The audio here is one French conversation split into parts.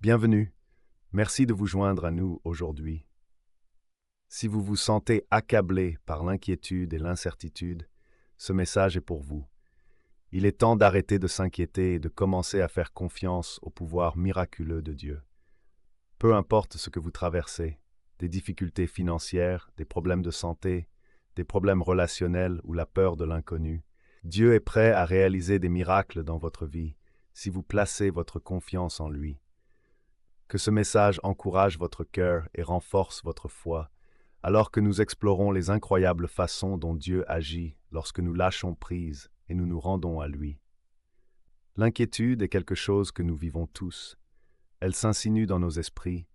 Bienvenue. Merci de vous joindre à nous aujourd'hui. Si vous vous sentez accablé par l'inquiétude et l'incertitude, ce message est pour vous. Il est temps d'arrêter de s'inquiéter et de commencer à faire confiance au pouvoir miraculeux de Dieu. Peu importe ce que vous traversez, des difficultés financières, des problèmes de santé, des problèmes relationnels ou la peur de l'inconnu, Dieu est prêt à réaliser des miracles dans votre vie si vous placez votre confiance en lui. Que ce message encourage votre cœur et renforce votre foi, alors que nous explorons les incroyables façons dont Dieu agit lorsque nous lâchons prise et nous nous rendons à lui. L'inquiétude est quelque chose que nous vivons tous. Elle s'insinue dans nos esprits,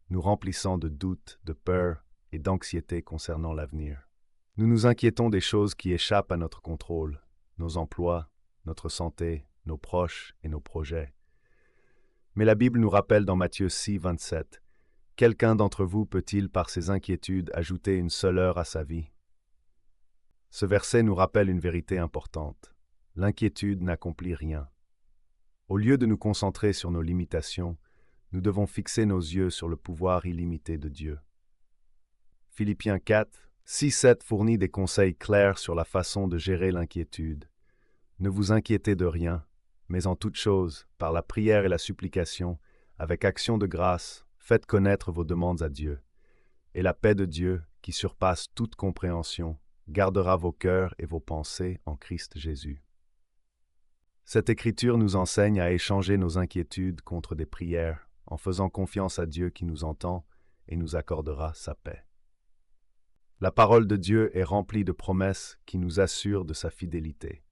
nous remplissant de doutes, de peur et d'anxiété concernant l'avenir. Nous nous inquiétons des choses qui échappent à notre contrôle, nos emplois, notre santé, nos proches et nos projets. Mais la Bible nous rappelle dans Matthieu 6, 27, « Quelqu'un d'entre vous peut-il par ses inquiétudes ajouter une seule heure à sa vie ?» Ce verset nous rappelle une vérité importante. L'inquiétude n'accomplit rien. Au lieu de nous concentrer sur nos limitations, nous devons fixer nos yeux sur le pouvoir illimité de Dieu. Philippiens 4, 6-7 fournit des conseils clairs sur la façon de gérer l'inquiétude. Ne vous inquiétez de rien, mais en toute chose, par la prière et la supplication, avec action de grâce, faites connaître vos demandes à Dieu. Et la paix de Dieu, qui surpasse toute compréhension, gardera vos cœurs et vos pensées en Christ Jésus. Cette écriture nous enseigne à échanger nos inquiétudes contre des prières, en faisant confiance à Dieu qui nous entend et nous accordera sa paix. La parole de Dieu est remplie de promesses qui nous assurent de sa fidélité.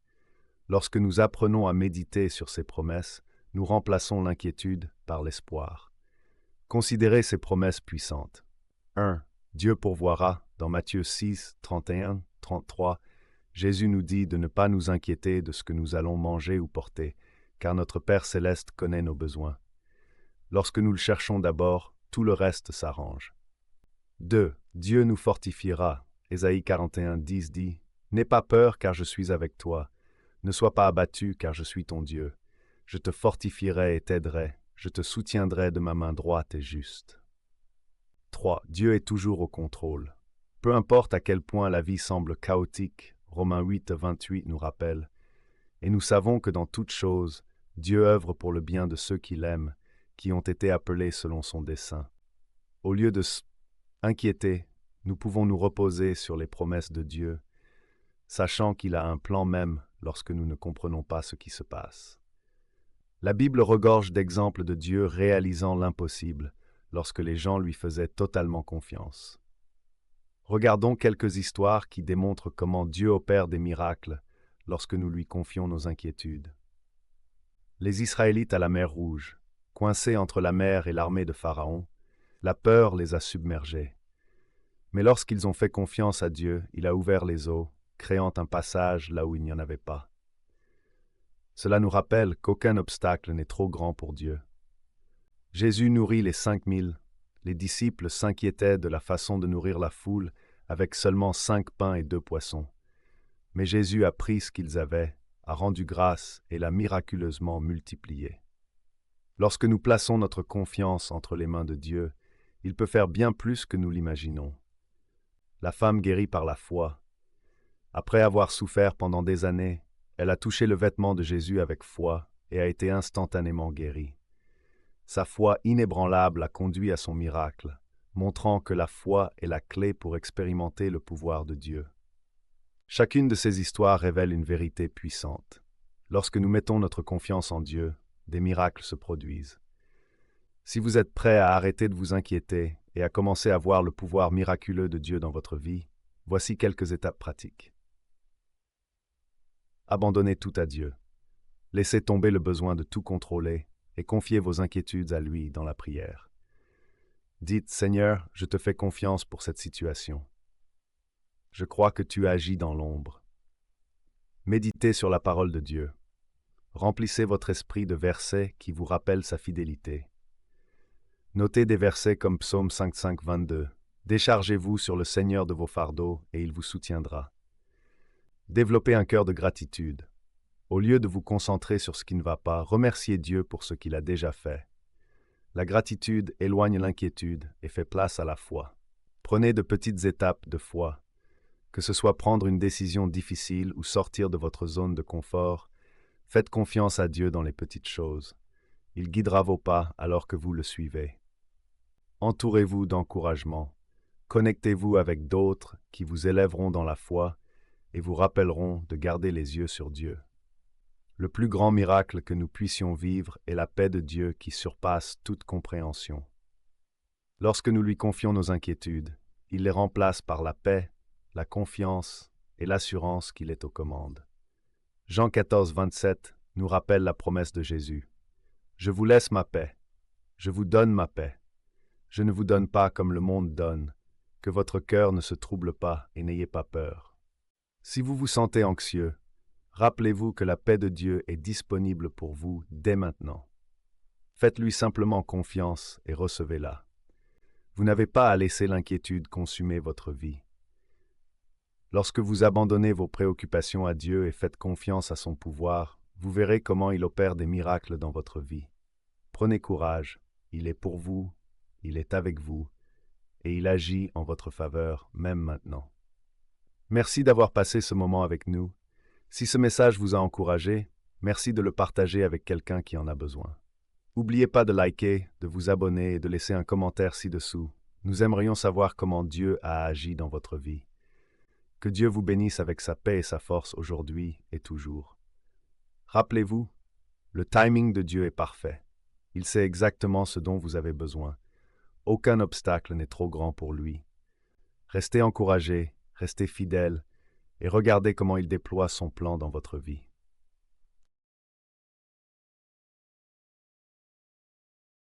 Lorsque nous apprenons à méditer sur ces promesses, nous remplaçons l'inquiétude par l'espoir. Considérez ces promesses puissantes. 1. Dieu pourvoira, dans Matthieu 6, 31, 33, Jésus nous dit de ne pas nous inquiéter de ce que nous allons manger ou porter, car notre Père céleste connaît nos besoins. Lorsque nous le cherchons d'abord, tout le reste s'arrange. 2. Dieu nous fortifiera. Ésaïe 41, 10 dit, « N'aie pas peur, car je suis avec toi. Ne sois pas abattu, car je suis ton Dieu. Je te fortifierai et t'aiderai. Je te soutiendrai de ma main droite et juste. » 3. Dieu est toujours au contrôle. Peu importe à quel point la vie semble chaotique, Romains 8, 28 nous rappelle, « Et nous savons que dans toutes choses, Dieu œuvre pour le bien de ceux qui l'aiment, qui ont été appelés selon son dessein. » Au lieu de s'inquiéter, nous pouvons nous reposer sur les promesses de Dieu, sachant qu'il a un plan même lorsque nous ne comprenons pas ce qui se passe. La Bible regorge d'exemples de Dieu réalisant l'impossible lorsque les gens lui faisaient totalement confiance. Regardons quelques histoires qui démontrent comment Dieu opère des miracles lorsque nous lui confions nos inquiétudes. Les Israélites à la mer Rouge, coincés entre la mer et l'armée de Pharaon, la peur les a submergés. Mais lorsqu'ils ont fait confiance à Dieu, il a ouvert les eaux, créant un passage là où il n'y en avait pas. Cela nous rappelle qu'aucun obstacle n'est trop grand pour Dieu. Jésus nourrit les 5000. Les disciples s'inquiétaient de la façon de nourrir la foule avec seulement 5 pains et 2 poissons. Mais Jésus a pris ce qu'ils avaient, a rendu grâce et l'a miraculeusement multiplié. Lorsque nous plaçons notre confiance entre les mains de Dieu, il peut faire bien plus que nous l'imaginons. La femme guérie par la foi. Après avoir souffert pendant des années, elle a touché le vêtement de Jésus avec foi et a été instantanément guérie. Sa foi inébranlable a conduit à son miracle, montrant que la foi est la clé pour expérimenter le pouvoir de Dieu. Chacune de ces histoires révèle une vérité puissante. Lorsque nous mettons notre confiance en Dieu, des miracles se produisent. Si vous êtes prêt à arrêter de vous inquiéter et à commencer à voir le pouvoir miraculeux de Dieu dans votre vie, voici quelques étapes pratiques. Abandonnez tout à Dieu. Laissez tomber le besoin de tout contrôler et confiez vos inquiétudes à lui dans la prière. Dites, « Seigneur, je te fais confiance pour cette situation. Je crois que tu agis dans l'ombre. » Méditez sur la parole de Dieu. Remplissez votre esprit de versets qui vous rappellent sa fidélité. Notez des versets comme Psaume 55, 22. « Déchargez-vous sur le Seigneur de vos fardeaux et il vous soutiendra. » Développez un cœur de gratitude. Au lieu de vous concentrer sur ce qui ne va pas, remerciez Dieu pour ce qu'il a déjà fait. La gratitude éloigne l'inquiétude et fait place à la foi. Prenez de petites étapes de foi, que ce soit prendre une décision difficile ou sortir de votre zone de confort. Faites confiance à Dieu dans les petites choses. Il guidera vos pas alors que vous le suivez. Entourez-vous d'encouragement. Connectez-vous avec d'autres qui vous élèveront dans la foi et vous rappelleront de garder les yeux sur Dieu. Le plus grand miracle que nous puissions vivre est la paix de Dieu qui surpasse toute compréhension. Lorsque nous lui confions nos inquiétudes, il les remplace par la paix, la confiance et l'assurance qu'il est aux commandes. Jean 14, 27 nous rappelle la promesse de Jésus. « Je vous laisse ma paix, je vous donne ma paix. Je ne vous donne pas comme le monde donne, que votre cœur ne se trouble pas et n'ayez pas peur. » Si vous vous sentez anxieux, rappelez-vous que la paix de Dieu est disponible pour vous dès maintenant. Faites-lui simplement confiance et recevez-la. Vous n'avez pas à laisser l'inquiétude consumer votre vie. Lorsque vous abandonnez vos préoccupations à Dieu et faites confiance à son pouvoir, vous verrez comment il opère des miracles dans votre vie. Prenez courage, il est pour vous, il est avec vous, et il agit en votre faveur même maintenant. Merci d'avoir passé ce moment avec nous. Si ce message vous a encouragé, merci de le partager avec quelqu'un qui en a besoin. N'oubliez pas de liker, de vous abonner et de laisser un commentaire ci-dessous. Nous aimerions savoir comment Dieu a agi dans votre vie. Que Dieu vous bénisse avec sa paix et sa force aujourd'hui et toujours. Rappelez-vous, le timing de Dieu est parfait. Il sait exactement ce dont vous avez besoin. Aucun obstacle n'est trop grand pour lui. Restez encouragés, restez fidèles et regardez comment il déploie son plan dans votre vie.